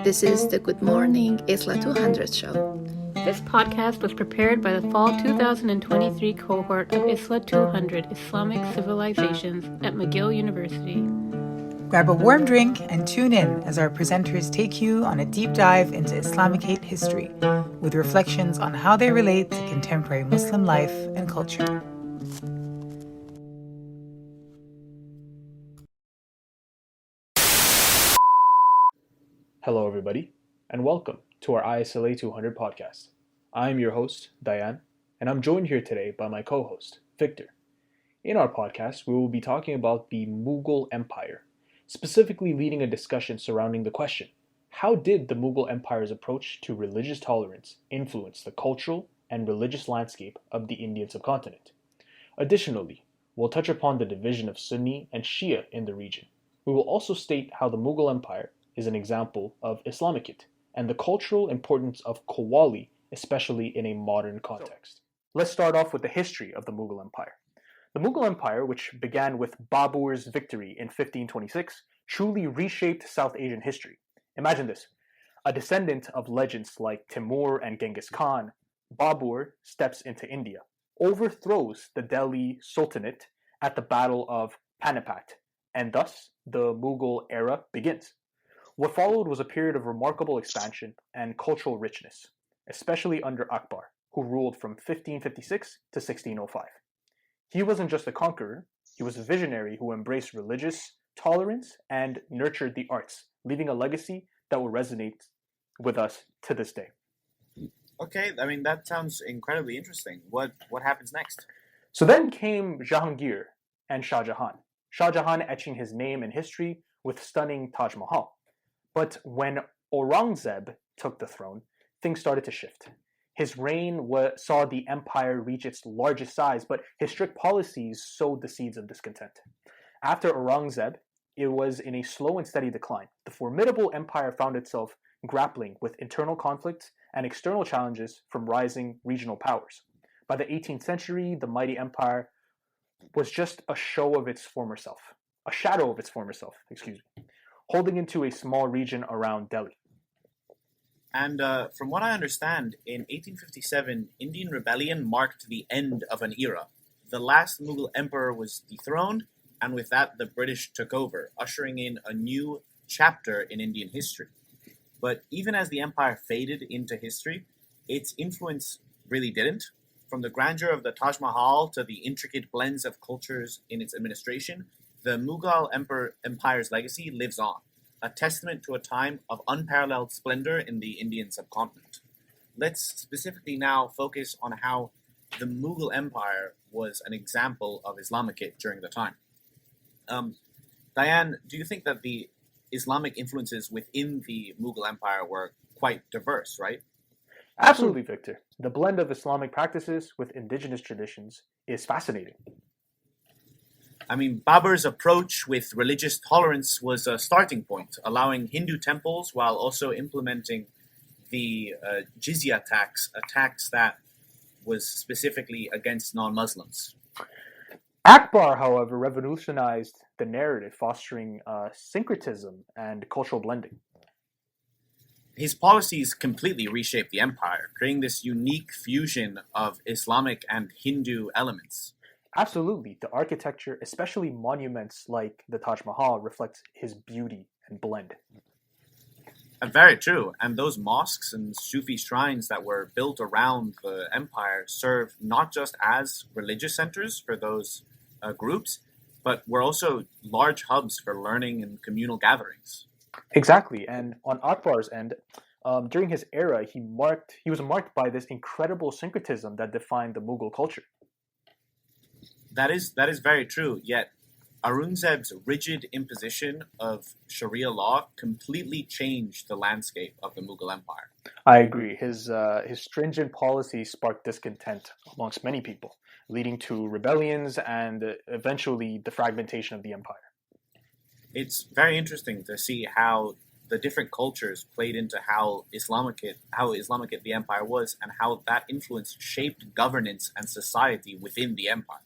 This is the Good Morning Isla 200 show. This podcast was prepared by the Fall 2023 cohort of Isla 200 Islamic Civilizations at McGill University. Grab a warm drink and tune in as our presenters take you on a deep dive into Islamicate history, with reflections on how they relate to contemporary Muslim life and culture. Hello, everybody, and welcome to our ISLA 200 podcast. I'm your host, Daiyan, and I'm joined here today by my co-host, Victor. In our podcast, we will be talking about the Mughal Empire, specifically leading a discussion surrounding the question, how did the Mughal Empire's approach to religious tolerance influence the cultural and religious landscape of the Indian subcontinent? Additionally, we'll touch upon the division of Sunni and Shia in the region. We will also state how the Mughal Empire is an example of Islamicate and the cultural importance of Qawwali, especially in a modern context. Let's start off with the history of the Mughal Empire. The Mughal Empire, which began with Babur's victory in 1526, truly reshaped South Asian history. Imagine this: a descendant of legends like Timur and Genghis Khan, Babur steps into India, overthrows the Delhi Sultanate at the Battle of Panipat, and thus the Mughal era begins. What followed was a period of remarkable expansion and cultural richness, especially under Akbar, who ruled from 1556 to 1605. He wasn't just a conqueror, he was a visionary who embraced religious tolerance and nurtured the arts, leaving a legacy that will resonate with us to this day. Okay, that sounds incredibly interesting. What happens next? So then came Jahangir and Shah Jahan. Shah Jahan etching his name in history with stunning Taj Mahal. But when Aurangzeb took the throne, things started to shift. His reign saw the empire reach its largest size, but his strict policies sowed the seeds of discontent. After Aurangzeb, it was in a slow and steady decline. The formidable empire found itself grappling with internal conflicts and external challenges from rising regional powers. By the 18th century, the mighty empire was just a shadow of its former self, holding into a small region around Delhi. And from what I understand, in 1857, Indian rebellion marked the end of an era. The last Mughal emperor was dethroned, and with that, the British took over, ushering in a new chapter in Indian history. But even as the empire faded into history, its influence really didn't. From the grandeur of the Taj Mahal to the intricate blends of cultures in its administration, the Mughal Empire's legacy lives on, a testament to a time of unparalleled splendor in the Indian subcontinent. Let's specifically now focus on how the Mughal Empire was an example of Islamicate during the time. Daiyan, do you think that the Islamic influences within the Mughal Empire were quite diverse, right? Absolutely, Victor. The blend of Islamic practices with indigenous traditions is fascinating. Babur's approach with religious tolerance was a starting point, allowing Hindu temples while also implementing the jizya tax, a tax that was specifically against non-Muslims. Akbar, however, revolutionized the narrative, fostering syncretism and cultural blending. His policies completely reshaped the empire, creating this unique fusion of Islamic and Hindu elements. Absolutely. The architecture, especially monuments like the Taj Mahal, reflects his beauty and blend. Very true. And those mosques and Sufi shrines that were built around the empire served not just as religious centers for those groups, but were also large hubs for learning and communal gatherings. Exactly. And on Akbar's end, during his era, he was marked by this incredible syncretism that defined the Mughal culture. That is very true, yet Aurangzeb's rigid imposition of Sharia law completely changed the landscape of the Mughal Empire. I agree. His stringent policies sparked discontent amongst many people, leading to rebellions and eventually the fragmentation of the empire. It's very interesting to see how the different cultures played into how Islamicate the empire was, and how that influence shaped governance and society within the empire.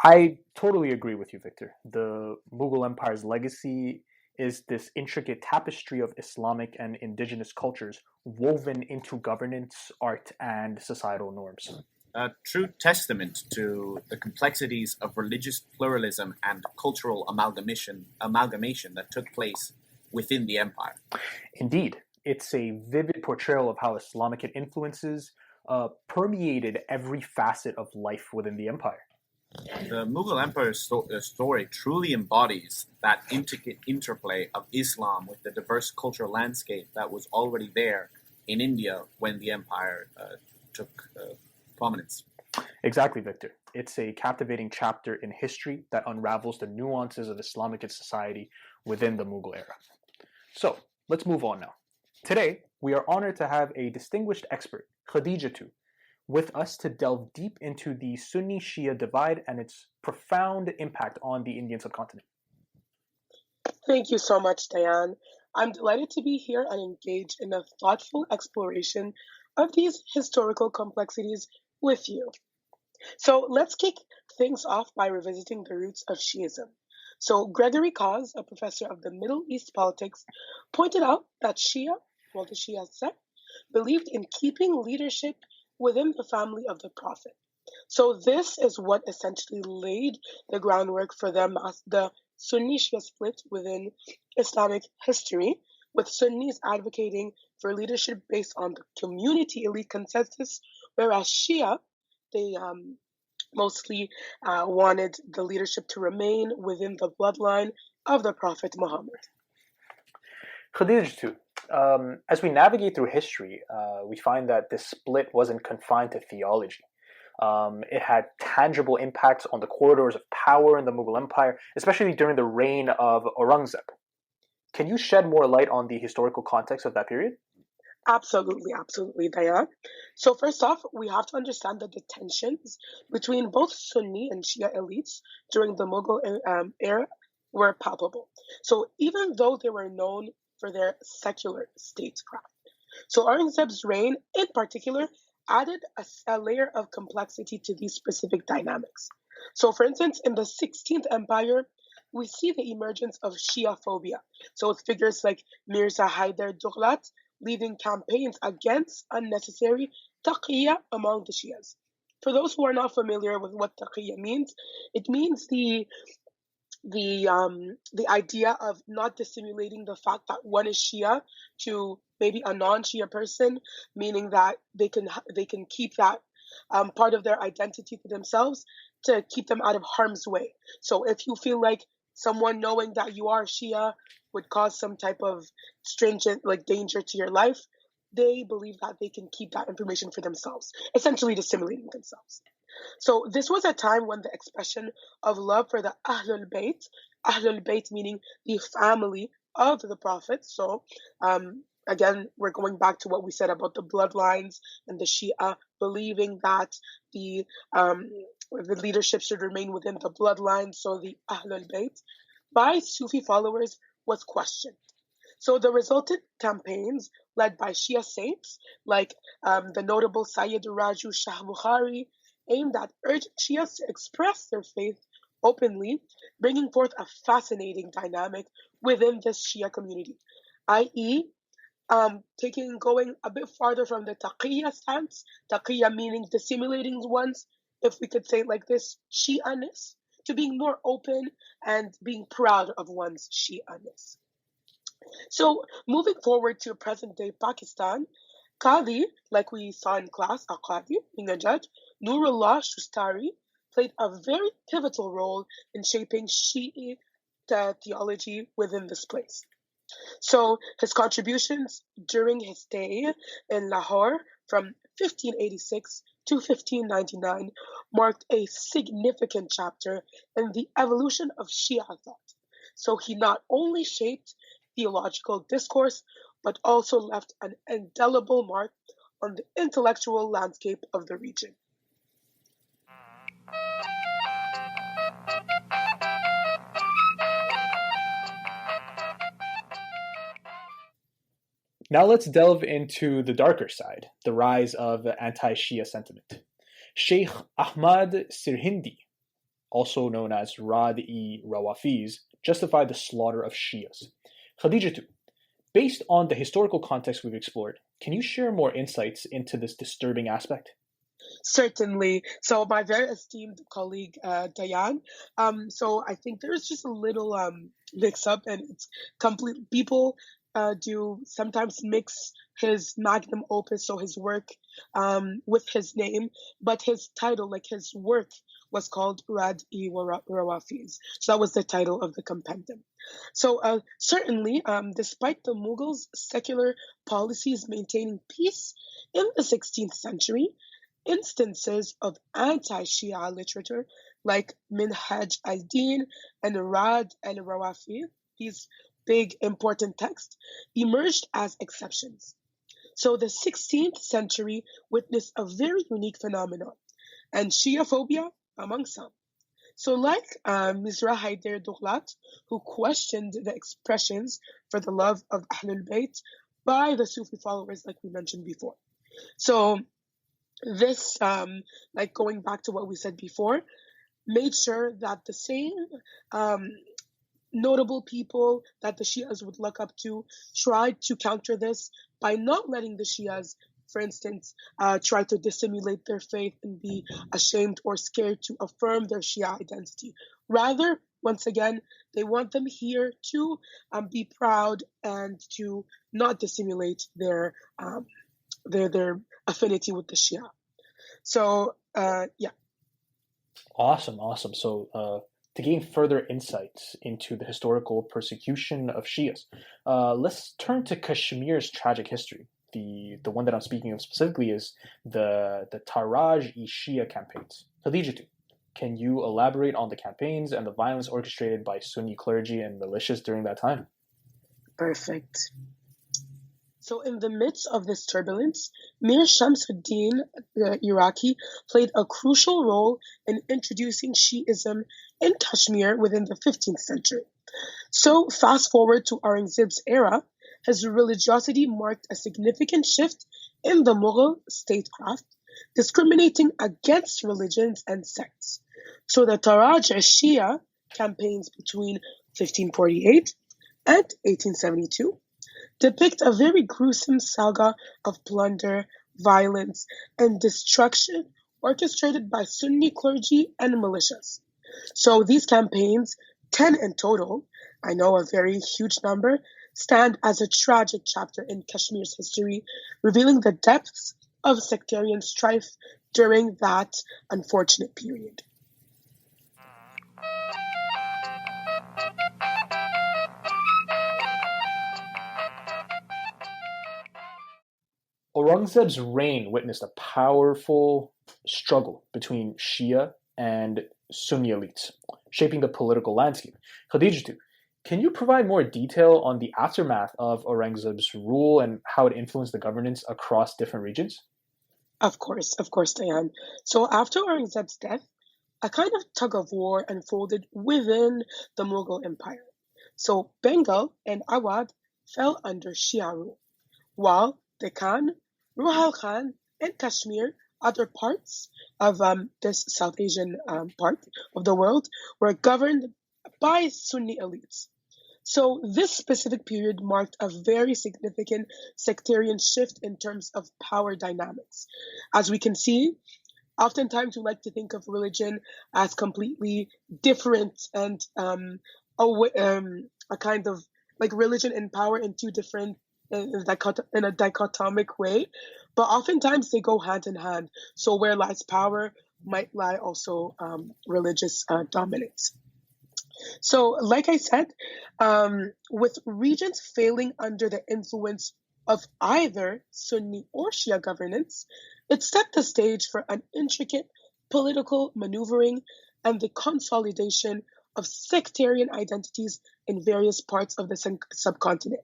I totally agree with you, Victor. The Mughal Empire's legacy is this intricate tapestry of Islamic and indigenous cultures woven into governance, art, and societal norms. A true testament to the complexities of religious pluralism and cultural amalgamation that took place within the empire. Indeed, it's a vivid portrayal of how Islamic influences permeated every facet of life within the empire. The Mughal Empire's story truly embodies that intricate interplay of Islam with the diverse cultural landscape that was already there in India when the empire took prominence. Exactly, Victor. It's a captivating chapter in history that unravels the nuances of Islamic society within the Mughal era. So, let's move on now. Today, we are honored to have a distinguished expert, Khadijatu, with us to delve deep into the Sunni-Shia divide and its profound impact on the Indian subcontinent. Thank you so much, Daiyan. I'm delighted to be here and engage in a thoughtful exploration of these historical complexities with you. So let's kick things off by revisiting the roots of Shiism. So Gregory Kaz, a professor of the Middle East politics, pointed out that the Shia sect, believed in keeping leadership within the family of the Prophet. So this is what essentially laid the groundwork for the Sunni-Shia split within Islamic history, with Sunnis advocating for leadership based on the community elite consensus, whereas Shia, they mostly wanted the leadership to remain within the bloodline of the Prophet Muhammad. Khadijatu, as we navigate through history, we find that this split wasn't confined to theology. It had tangible impacts on the corridors of power in the Mughal Empire, especially during the reign of Aurangzeb. Can you shed more light on the historical context of that period? Absolutely, Daiyan. So first off, we have to understand that the tensions between both Sunni and Shia elites during the Mughal era were palpable. So even though they were known for their secular statecraft. So Aurangzeb's reign, in particular, added a layer of complexity to these specific dynamics. So for instance, in the 16th Empire, we see the emergence of Shia phobia. So with figures like Mirza Haider Dughlat leading campaigns against unnecessary taqiyya among the Shias. For those who are not familiar with what taqiyya means, it means the idea of not dissimulating the fact that one is Shia to maybe a non-Shia person, meaning that they can keep that part of their identity to themselves to keep them out of harm's way. So if you feel like someone knowing that you are Shia would cause some type of stringent danger to your life, they believe that they can keep that information for themselves, essentially dissimulating themselves. So this was a time when the expression of love for the Ahlul Bayt meaning the family of the Prophet. So again, we're going back to what we said about the bloodlines and the Shia believing that the leadership should remain within the bloodline, so the Ahlul Bayt, by Sufi followers was questioned. So the resultant campaigns led by Shia saints like the notable Sayyid Raju Shah Bukhari aimed at urging Shias to express their faith openly, bringing forth a fascinating dynamic within this Shia community, i.e., going a bit farther from the taqiyya stance, taqiyya meaning dissimulating ones, if we could say it like this, Shia-ness, to being more open and being proud of one's Shia-ness. So moving forward to present-day Pakistan, Qadi, like we saw in class, a Qadi, being a judge, Nurullah Shustari, played a very pivotal role in shaping Shi'i theology within this place. So his contributions during his stay in Lahore from 1586 to 1599 marked a significant chapter in the evolution of Shia thought. So he not only shaped theological discourse, but also left an indelible mark on the intellectual landscape of the region. Now let's delve into the darker side, the rise of anti-Shia sentiment. Sheikh Ahmad Sirhindi, also known as Rad-e Rawafiz, justified the slaughter of Shias. Khadijatu, based on the historical context we've explored, can you share more insights into this disturbing aspect? Certainly. So my very esteemed colleague Daiyan. So I think there's just a little mix up, and it's complete. People do sometimes mix his magnum opus, so his work, with his name, but his title, like his work, was called Rad-e Rawafiz. So that was the title of the compendium. So certainly, despite the Mughals' secular policies maintaining peace in the 16th century, instances of anti-Shia literature like Minhaj al-Din and Rad al-Rawafi, these big important texts, emerged as exceptions. So the 16th century witnessed a very unique phenomenon, and Shia phobia among some. So like Mizra Haider Douglat, who questioned the expressions for the love of Ahlul Bayt by the Sufi followers, like we mentioned before. So this, like going back to what we said before, made sure that the same notable people that the Shias would look up to tried to counter this by not letting the Shias, for instance, try to dissimulate their faith and be ashamed or scared to affirm their Shia identity. Rather, once again, they want them here to be proud and to not dissimulate their affinity with the Shia. So, yeah. Awesome. So, to gain further insights into the historical persecution of Shias, let's turn to Kashmir's tragic history. The one that I'm speaking of specifically is the Taraj-e-Shia campaigns. Khadijatu, can you elaborate on the campaigns and the violence orchestrated by Sunni clergy and militias during that time? Perfect. So in the midst of this turbulence, Mir Shamsuddin, the Iraqi, played a crucial role in introducing Shi'ism in Kashmir within the 15th century. So fast forward to Aurangzeb's era, his religiosity marked a significant shift in the Mughal statecraft, discriminating against religions and sects. So the Taraj Shia campaigns between 1548 and 1872 depict a very gruesome saga of plunder, violence, and destruction orchestrated by Sunni clergy and militias. So these campaigns, 10 in total, I know a very huge number, stand as a tragic chapter in Kashmir's history, revealing the depths of sectarian strife during that unfortunate period. Aurangzeb's reign witnessed a powerful struggle between Shia and Sunni elites, shaping the political landscape. Khadijatu, can you provide more detail on the aftermath of Aurangzeb's rule and how it influenced the governance across different regions? Of course, Diane. So after Aurangzeb's death, a kind of tug of war unfolded within the Mughal Empire. So Bengal and Awadh fell under Shia rule, while Deccan, Ruhal Khan, and Kashmir, other parts of this South Asian part of the world, were governed by Sunni elites. So this specific period marked a very significant sectarian shift in terms of power dynamics. As we can see, oftentimes we like to think of religion as completely different and a kind of like religion and power in two different in a dichotomic way, but oftentimes they go hand in hand. So where lies power might lie also religious dominance. So like I said, with regions failing under the influence of either Sunni or Shia governance, it set the stage for an intricate political maneuvering and the consolidation of sectarian identities in various parts of the subcontinent.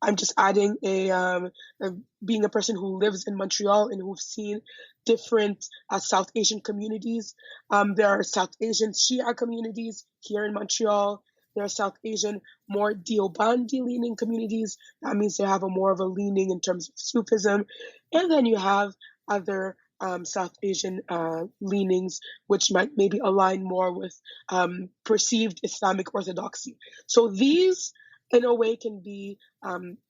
I'm just adding being a person who lives in Montreal and who've seen different South Asian communities. There are South Asian Shia communities here in Montreal. There are South Asian, more Deobandi-leaning communities. That means they have more of a leaning in terms of Sufism. And then you have other South Asian leanings, which might maybe align more with perceived Islamic orthodoxy. So these, in a way, can be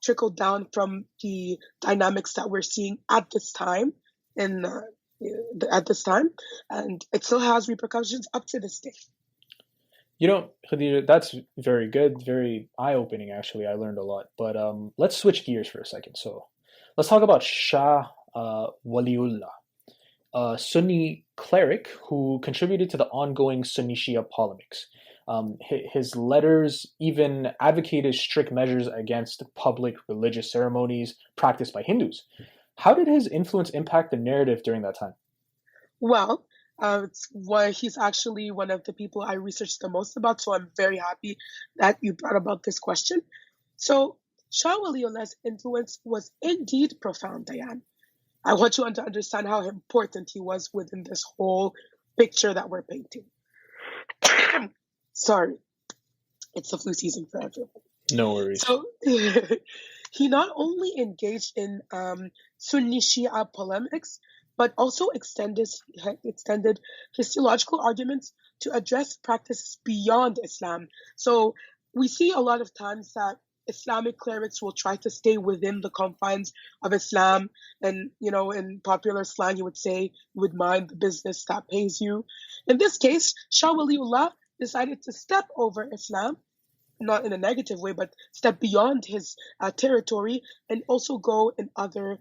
trickled down from the dynamics that we're seeing at this time, in at this time, and it still has repercussions up to this day. Khadija, that's very good, very eye-opening, actually. I learned a lot. But let's switch gears for a second. So let's talk about Shah Waliullah, a Sunni cleric who contributed to the ongoing Sunni-Shia polemics. His letters even advocated strict measures against public religious ceremonies practiced by Hindus. How did his influence impact the narrative during that time? Well, it's why he's actually one of the people I researched the most about, so I'm very happy that you brought about this question. So, Shah Waliullah's influence was indeed profound, Diane. I want you to understand how important he was within this whole picture that we're painting. Sorry, it's the flu season for everyone. No worries. So, he not only engaged in Sunni Shia polemics, but also extended his theological arguments to address practices beyond Islam. So we see a lot of times that Islamic clerics will try to stay within the confines of Islam, and in popular slang, you would say you would mind the business that pays you. In this case, Shah Waliullah decided to step over Islam, not in a negative way, but step beyond his territory and also go in other,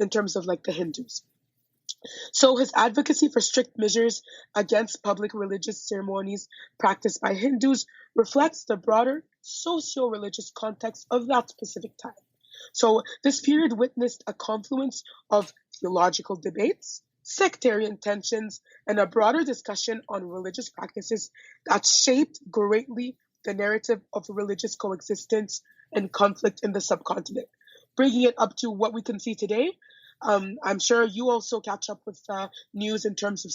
in terms of like the Hindus. So his advocacy for strict measures against public religious ceremonies practiced by Hindus reflects the broader socio-religious context of that specific time. So this period witnessed a confluence of theological debates, sectarian tensions, and a broader discussion on religious practices that shaped greatly the narrative of religious coexistence and conflict in the subcontinent, bringing it up to what we can see today. I'm sure you also catch up with news in terms of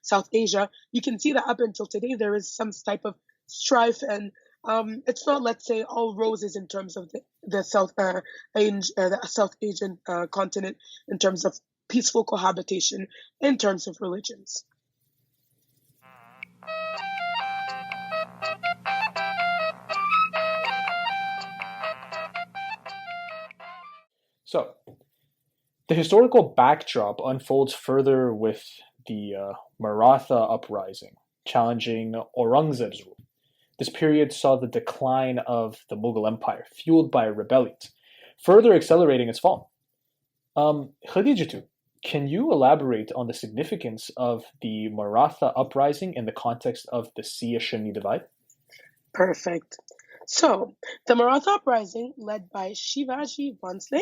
South Asia. You can see that up until today there is some type of strife, and it's not, let's say, all roses in terms of the South Asian continent in terms of peaceful cohabitation in terms of religions. So, the historical backdrop unfolds further with the Maratha uprising, challenging Aurangzeb's rule. This period saw the decline of the Mughal Empire, fueled by rebellions, further accelerating its fall. Khadijatu, can you elaborate on the significance of the Maratha uprising in the context of the Shia-Sunni divide? Perfect. So, the Maratha uprising, led by Shivaji Bhonsle,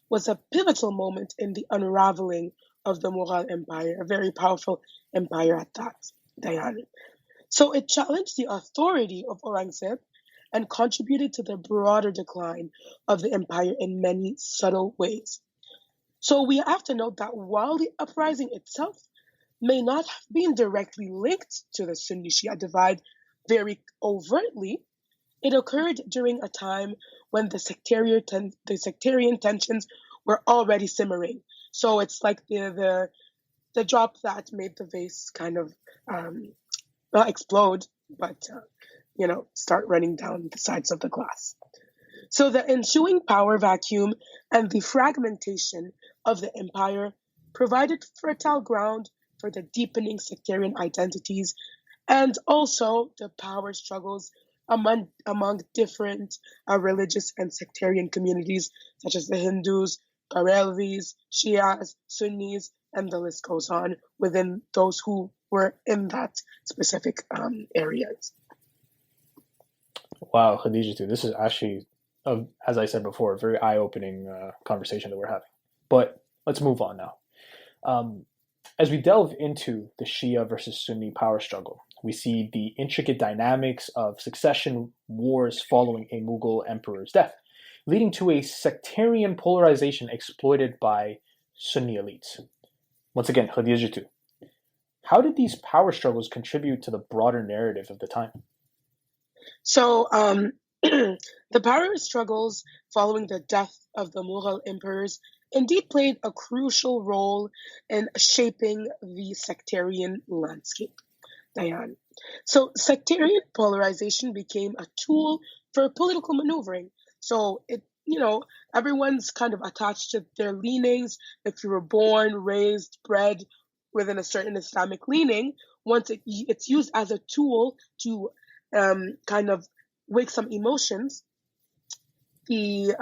was a pivotal moment in the unraveling of the Mughal Empire, a very powerful empire at that, Daiyan. So it challenged the authority of Aurangzeb and contributed to the broader decline of the empire in many subtle ways. So we have to note that while the uprising itself may not have been directly linked to the Sunni-Shia divide very overtly, it occurred during a time when the sectarian tensions were already simmering. So it's like the drop that made the vase kind of not explode, but start running down the sides of the glass. So the ensuing power vacuum and the fragmentation of the empire provided fertile ground for the deepening sectarian identities and also the power struggles among different religious and sectarian communities, such as the Hindus, Barelvis, Shias, Sunnis, and the list goes on within those who were in that specific areas. Wow, Khadijatu, this is actually, as I said before, a very eye-opening conversation that we're having. But let's move on now. As we delve into the Shia versus Sunni power struggle, we see the intricate dynamics of succession wars following a Mughal emperor's death, leading to a sectarian polarization exploited by Sunni elites. Once again, Khadijatu, how did these power struggles contribute to the broader narrative of the time? So the power struggles following the death of the Mughal emperors indeed played a crucial role in shaping the sectarian landscape. Diane. So sectarian polarization became a tool for political maneuvering. So everyone's kind of attached to their leanings. If you were born, raised, bred within a certain Islamic leaning, once it's used as a tool to kind of wake some emotions, the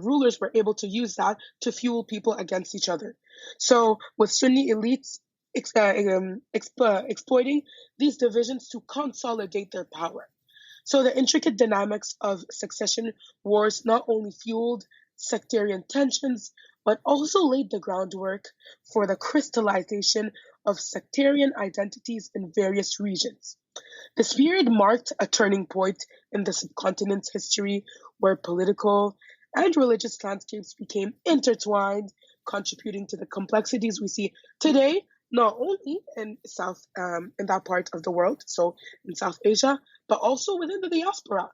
rulers were able to use that to fuel people against each other. So, with Sunni elites exploiting these divisions to consolidate their power. So, the intricate dynamics of succession wars not only fueled sectarian tensions, but also laid the groundwork for the crystallization of sectarian identities in various regions. This period marked a turning point in the subcontinent's history where political and religious landscapes became intertwined, contributing to the complexities we see today, not only in in that part of the world, so in South Asia, but also within the diaspora.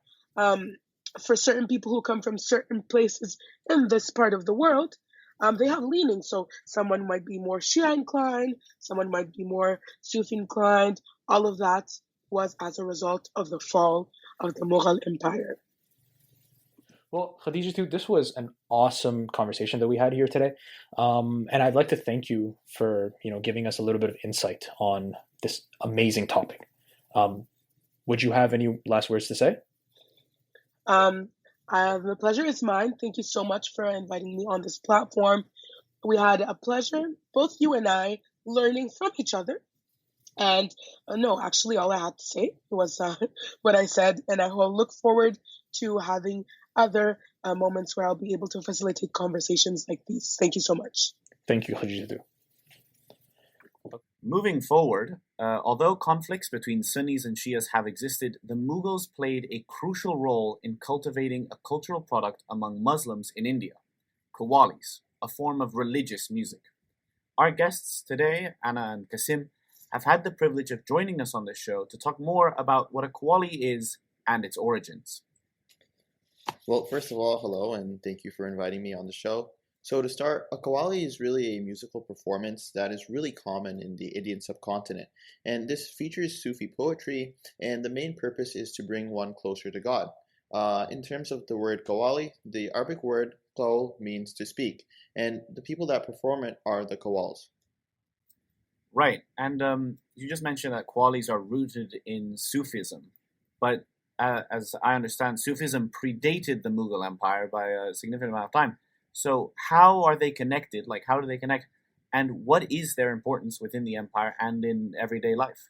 For certain people who come from certain places in this part of the world, they have leanings. So someone might be more Shia inclined, someone might be more Sufi inclined. All of that was as a result of the fall of the Mughal Empire. Well, Khadijatu, this was an awesome conversation that we had here today, and I'd like to thank you for giving us a little bit of insight on this amazing topic. Would you have any last words to say? The pleasure is mine. Thank you so much for inviting me on this platform. We had a pleasure, both you and I, learning from each other. And no, actually, all I had to say was what I said, and I will look forward to having other moments where I'll be able to facilitate conversations like these. Thank you so much. Thank you, Khadijatu. Moving forward, although conflicts between Sunnis and Shias have existed, the Mughals played a crucial role in cultivating a cultural product among Muslims in India, qawwalis, a form of religious music. Our guests today, Anah and Qasim, have had the privilege of joining us on this show to talk more about what a qawwali is and its origins. Well, first of all, hello, and thank you for inviting me on the show. So to start, a qawwali is really a musical performance that is really common in the Indian subcontinent, and this features Sufi poetry, and the main purpose is to bring one closer to God. In terms of the word qawwali, the Arabic word qawl means to speak, and the people that perform it are the qawwals. Right, and you just mentioned that qawwalis are rooted in Sufism, but as I understand, Sufism predated the Mughal Empire by a significant amount of time. So how are they connected? Like, how do they connect? And what is their importance within the empire and in everyday life?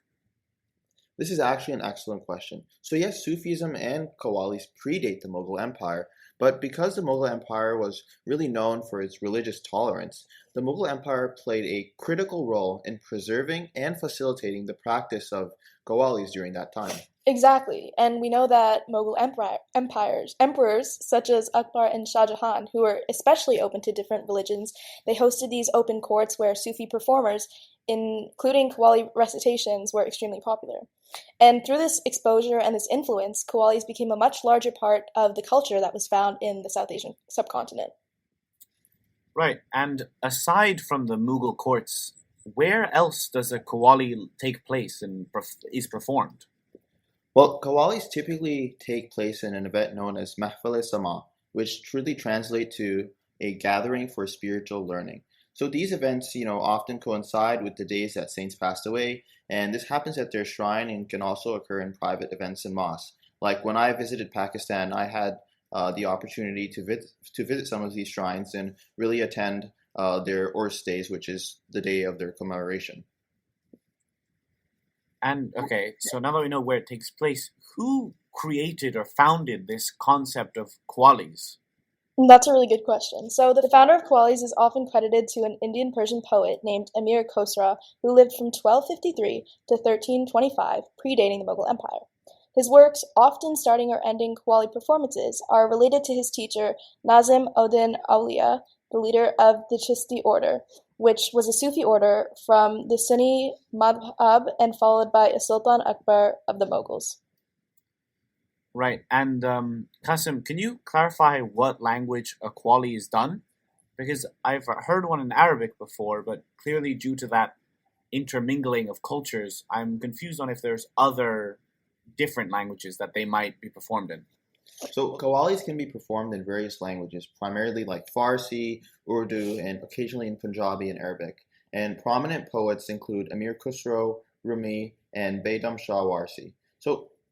This is actually an excellent question. So yes, Sufism and qawwalis predate the Mughal Empire, but because the Mughal Empire was really known for its religious tolerance, the Mughal Empire played a critical role in preserving and facilitating the practice of qawwalis during that time. Exactly, and we know that Mughal emperors such as Akbar and Shah Jahan, who were especially open to different religions, they hosted these open courts where Sufi performers, including qawwali recitations, were extremely popular. And through this exposure and this influence, qawwalis became a much larger part of the culture that was found in the South Asian subcontinent. Right, and aside from the Mughal courts, where else does a qawwali take place and is performed? Well, qawwalis typically take place in an event known as Mahfal-e-Sama, which truly translate to a gathering for spiritual learning. So these events, often coincide with the days that saints passed away, and this happens at their shrine and can also occur in private events in mosques. Like when I visited Pakistan, I had the opportunity to visit some of these shrines and really attend their Urs days, which is the day of their commemoration. And okay, so now that we know where it takes place, who created or founded this concept of qawwalis? That's a really good question. So the founder of qawwalis is often credited to an Indian Persian poet named Amir Khosra, who lived from 1253 to 1325, predating the Mughal Empire. His works, often starting or ending qawwali performances, are related to his teacher Nazim Uddin Auliya, the leader of the Chishti order, which was a Sufi order from the Sunni madhab and followed by a Sultan Akbar of the Mughals. Right, and Qasim, can you clarify what language a qawwali is done? Because I've heard one in Arabic before, but clearly due to that intermingling of cultures, I'm confused on if there's other different languages that they might be performed in. So qawwalis can be performed in various languages, primarily like Farsi, Urdu, and occasionally in Punjabi and Arabic. And prominent poets include Amir Khusro, Rumi, and Bedam Shah Warsi.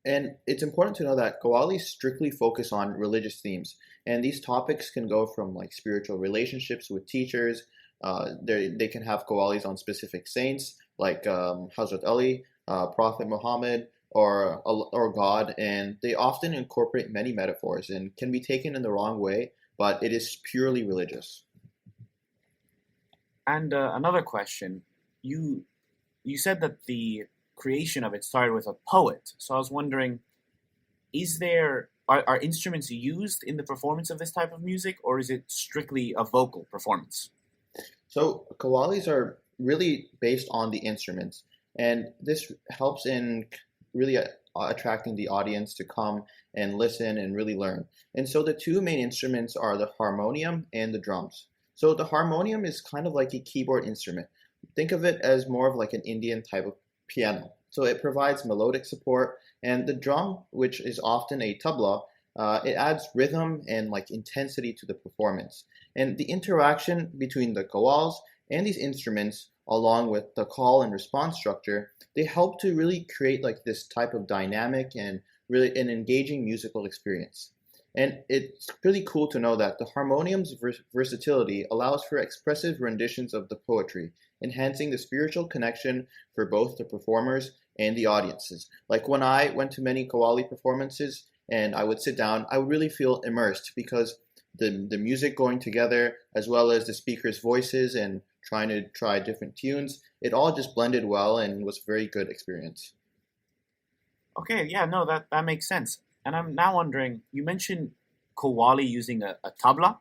And it's important to know that qawwalis strictly focus on religious themes, and these topics can go from like spiritual relationships with teachers. They can have qawwalis on specific saints like Hazrat Ali, Prophet Muhammad, or God, and they often incorporate many metaphors and can be taken in the wrong way, but it is purely religious. And another question, you said that the creation of it started with a poet. So I was wondering, are instruments used in the performance of this type of music, or is it strictly a vocal performance? So qawwalis are really based on the instruments, and this helps in really attracting the audience to come and listen and really learn. And so the two main instruments are the harmonium and the drums. So the harmonium is kind of like a keyboard instrument. Think of it as more of like an Indian type of piano. So it provides melodic support, and the drum, which is often a tabla, it adds rhythm and like intensity to the performance. And the interaction between the qawwals and these instruments, along with the call and response structure, they help to really create like this type of dynamic and really an engaging musical experience. And it's really cool to know that the harmonium's versatility allows for expressive renditions of the poetry, enhancing the spiritual connection for both the performers and the audiences. Like when I went to many qawwali performances and I would sit down, I would really feel immersed because the music going together, as well as the speakers' voices and trying to try different tunes, it all just blended well and was a very good experience. Okay, yeah, no, that makes sense. And I'm now wondering, you mentioned qawwali using a tabla.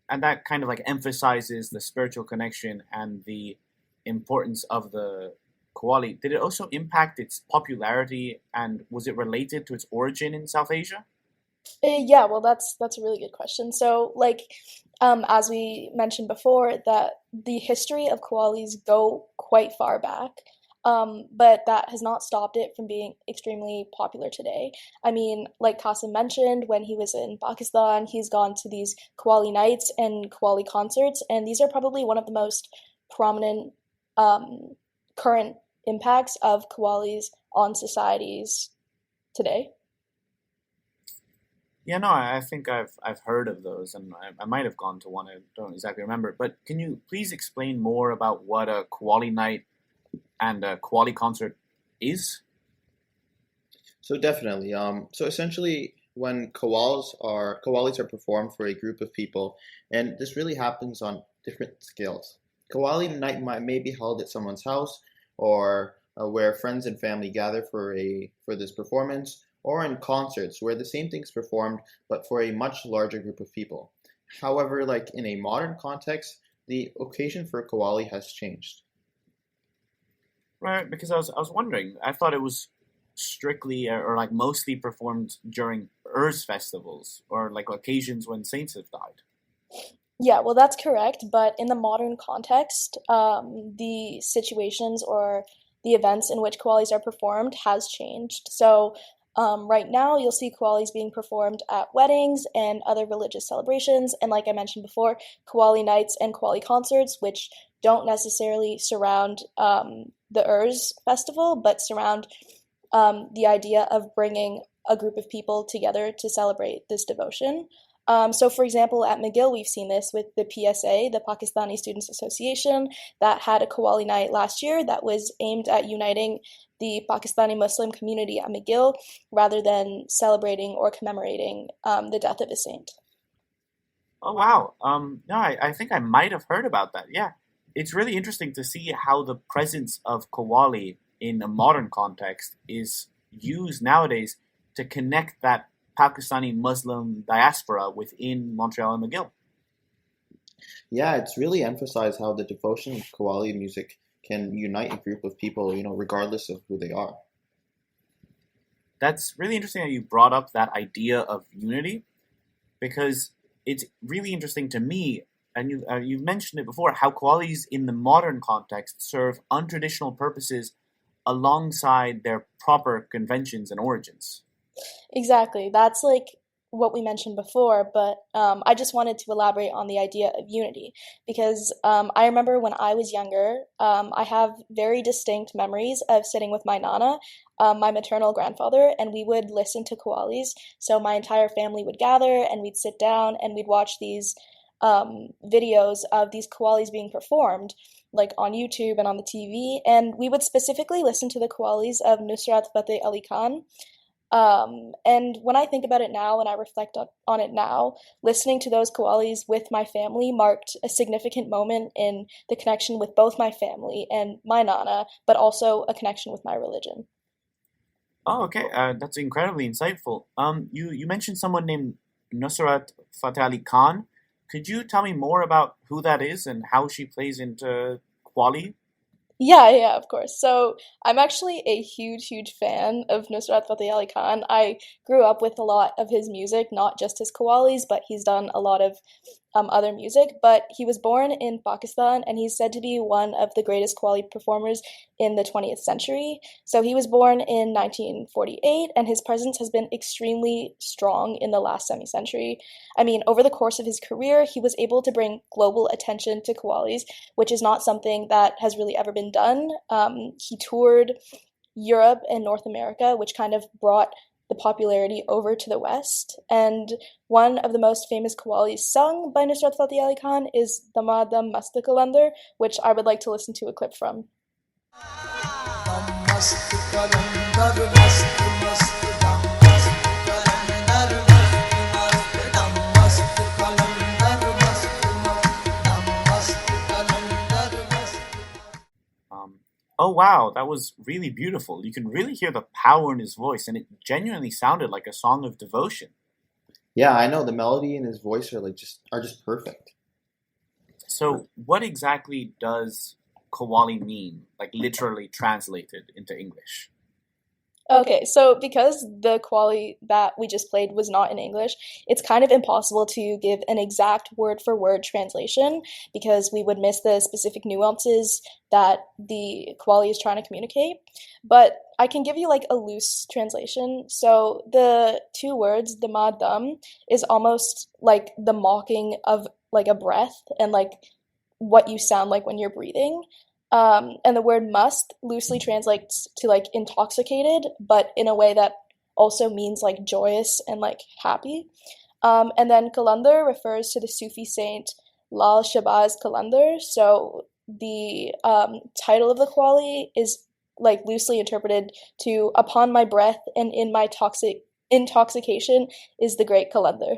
And that kind of like emphasizes the spiritual connection and the importance of the qawwali. Did it also impact its popularity, and was it related to its origin in South Asia? Yeah, well, that's a really good question. So, as we mentioned before, that the history of qawwalis go quite far back. But that has not stopped it from being extremely popular today. I mean, like Qasim mentioned, when he was in Pakistan, he's gone to these qawwali nights and qawwali concerts, and these are probably one of the most prominent current impacts of qawwalis on societies today. Yeah, no, I think I've heard of those, and I might have gone to one. I don't exactly remember. But can you please explain more about what a qawwali night and a qawwali concert is? So definitely. So essentially, when qawwalis are performed for a group of people, and this really happens on different scales. Qawwali night may be held at someone's house, or where friends and family gather for this performance, or in concerts where the same thing's performed but for a much larger group of people. However, like in a modern context, the occasion for qawwali has changed. Right, because I was wondering. I thought it was strictly or like mostly performed during Urs festivals or like occasions when saints have died. Yeah, well, that's correct. But in the modern context, the situations or the events in which qawwalis are performed has changed. So right now, you'll see qawwalis being performed at weddings and other religious celebrations. And like I mentioned before, qawwali nights and qawwali concerts, which don't necessarily surround the Urs festival, but surround the idea of bringing a group of people together to celebrate this devotion. So, for example, at McGill, we've seen this with the PSA, the Pakistani Students Association, that had a qawwali night last year that was aimed at uniting the Pakistani Muslim community at McGill rather than celebrating or commemorating the death of a saint. Oh wow! No, I think I might have heard about that. Yeah, it's really interesting to see how the presence of qawwali in a modern context is used nowadays to connect that Pakistani Muslim diaspora within Montreal and McGill. Yeah, it's really emphasized how the devotion of qawwali music can unite a group of people, regardless of who they are. That's really interesting that you brought up that idea of unity, because it's really interesting to me, and you've mentioned it before, how qawwalis in the modern context serve untraditional purposes alongside their proper conventions and origins. Exactly. That's like what we mentioned before, but I just wanted to elaborate on the idea of unity because I remember when I was younger, I have very distinct memories of sitting with my Nana, my maternal grandfather, and we would listen to qawwalis. So my entire family would gather and we'd sit down and we'd watch these videos of these qawwalis being performed, like on YouTube and on the TV. And we would specifically listen to the qawwalis of Nusrat Fateh Ali Khan. And when I think about it now and I reflect on it now, listening to those qawwalis with my family marked a significant moment in the connection with both my family and my Nana, but also a connection with my religion. Oh, okay. That's incredibly insightful. You mentioned someone named Nusrat Fateh Ali Khan. Could you tell me more about who that is and how she plays into qawwali? Yeah, of course. So I'm actually a huge fan of Nusrat Fateh Ali Khan. I grew up with a lot of his music, not just his qawwalis, but he's done a lot of other music. But he was born in Pakistan, and he's said to be one of the greatest qawwali performers in the 20th century. So he was born in 1948, and his presence has been extremely strong in the last semi-century. I mean, over the course of his career, he was able to bring global attention to qawwalis, which is not something that has really ever been done. He toured Europe and North America, which kind of brought the popularity over to the West. And one of the most famous qawwalis sung by Nusrat Fateh Ali Khan is Dama Dam Mast Qalandar, which I would like to listen to a clip from. Oh wow, that was really beautiful. You can really hear the power in his voice, and it genuinely sounded like a song of devotion. Yeah, I know the melody and his voice are just perfect. So, what exactly does qawwali mean, like literally translated into English? Okay, so because the qawwali that we just played was not in English, it's kind of impossible to give an exact word-for-word translation because we would miss the specific nuances that the qawwali is trying to communicate. But I can give you like a loose translation. So the two words, dama dam, is almost like the mocking of like a breath and like what you sound like when you're breathing. And the word must loosely translates to like intoxicated, but in a way that also means like joyous and like happy. And then Qalandar refers to the Sufi saint Lal Shahbaz Qalandar. So the title of the qawwali is like loosely interpreted to upon my breath and in my intoxication is the great Qalandar.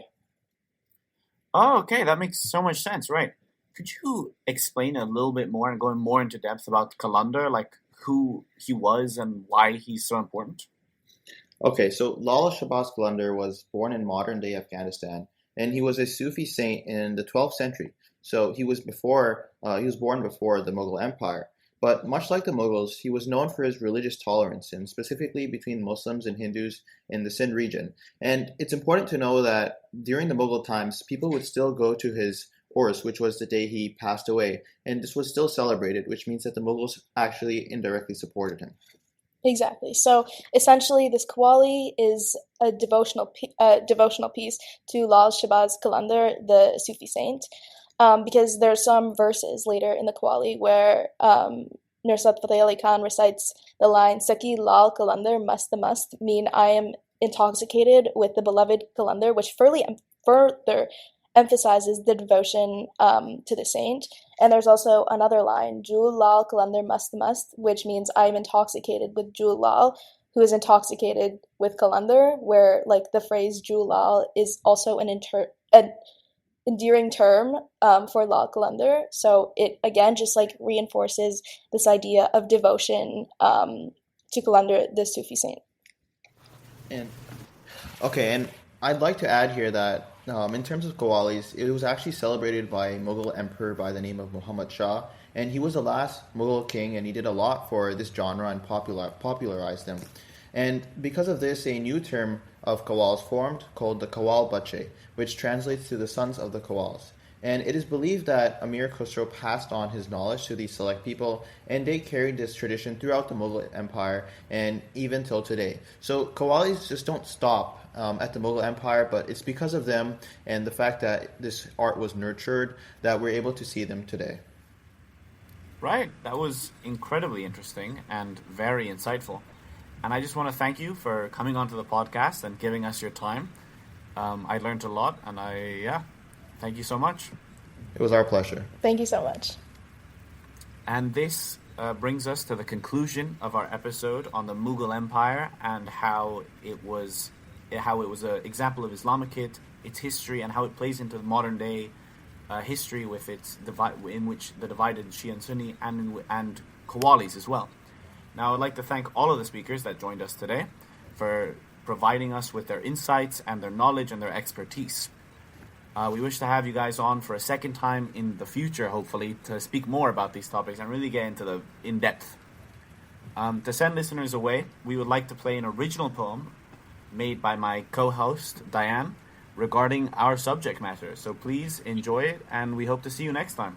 Oh, okay, that makes so much sense, right? Could you explain a little bit more and go more into depth about Qalandar, like who he was and why he's so important? Okay, so Lala Shahbaz Qalandar was born in modern-day Afghanistan, and he was a Sufi saint in the 12th century. So he was born before the Mughal Empire. But much like the Mughals, he was known for his religious tolerance, and specifically between Muslims and Hindus in the Sindh region. And it's important to know that during the Mughal times, people would still go to his Urs, which was the day he passed away, and this was still celebrated, which means that the Mughals actually indirectly supported him. Exactly. So essentially, this qawwali is a devotional piece to Lal Shahbaz Qalandar, the Sufi saint, because there's some verses later in the qawwali where Nusrat Fateh Ali Khan recites the line "Saki Lal Qalandar must the must," mean I am intoxicated with the beloved Qalandar, which further emphasizes the devotion to the saint. And there's also another line, Jul Lal Qalandar must, which means I am intoxicated with Jul Lal, who is intoxicated with Qalandar, where like the phrase Jul Lal is also an endearing term for Lal Qalandar. So it again just like reinforces this idea of devotion to Qalandar, the Sufi saint. And I'd like to add here that in terms of qawwalis, it was actually celebrated by a Mughal emperor by the name of Muhammad Shah, and he was the last Mughal king, and he did a lot for this genre and popularized them. And because of this, a new term of Qawwals formed called the Qawwal Bache, which translates to the sons of the Qawwals. And it is believed that Amir Khusro passed on his knowledge to these select people, and they carried this tradition throughout the Mughal Empire and even till today. So Qawwalis just don't stop at the Mughal Empire, but it's because of them and the fact that this art was nurtured that we're able to see them today. Right, that was incredibly interesting and very insightful. And I just want to thank you for coming onto the podcast and giving us your time. I learned a lot, and thank you so much. It was our pleasure. Thank you so much. And this brings us to the conclusion of our episode on the Mughal Empire and how it was an example of Islamicate, its history, and how it plays into the modern day history with its in which the divided Shia and Sunni and Qawwalis as well. Now, I'd like to thank all of the speakers that joined us today for providing us with their insights and their knowledge and their expertise. We wish to have you guys on for a second time in the future, hopefully, to speak more about these topics and really get into the in-depth. To send listeners away, we would like to play an original poem made by my co-host, Daiyan, regarding our subject matter. So please enjoy it, and we hope to see you next time.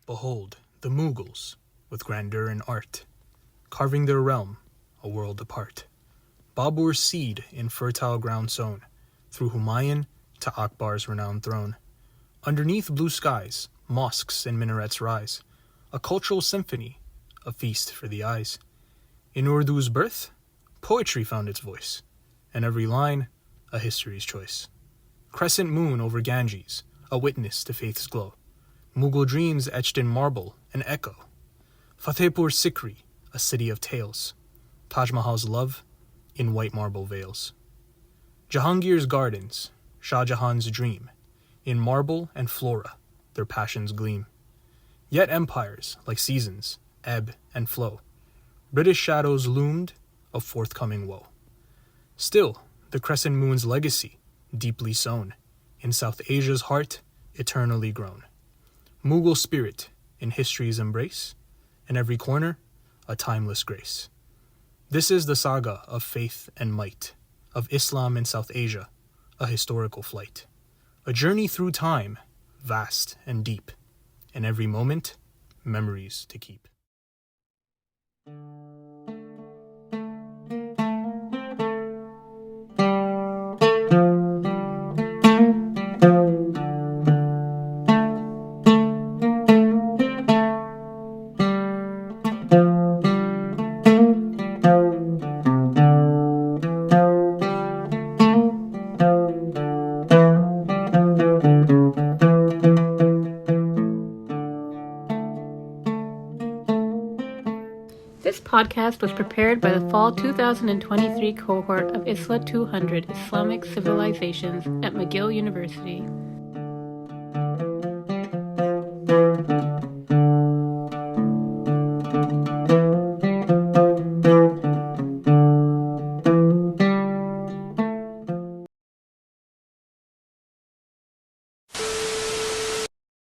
Behold, the Mughals, with grandeur and art, carving their realm a world apart. Babur's seed in fertile ground sown, through Humayun to Akbar's renowned throne. Underneath blue skies, mosques and minarets rise, a cultural symphony, a feast for the eyes. In Urdu's birth, poetry found its voice, and every line a history's choice. Crescent moon over Ganges, a witness to faith's glow. Mughal dreams etched in marble, an echo. Fatehpur Sikri, a city of tales. Taj Mahal's love in white marble veils. Jahangir's gardens, Shah Jahan's dream. In marble and flora, their passions gleam. Yet empires, like seasons, ebb and flow. British shadows loomed of forthcoming woe. Still, the crescent moon's legacy, deeply sown, in South Asia's heart, eternally grown. Mughal spirit in history's embrace, in every corner, a timeless grace. This is the saga of faith and might, of Islam in South Asia, a historical flight. A journey through time, vast and deep, in every moment, memories to keep. This podcast was prepared by the Fall 2023 cohort of ISLA 200 Islamic Civilizations at McGill University.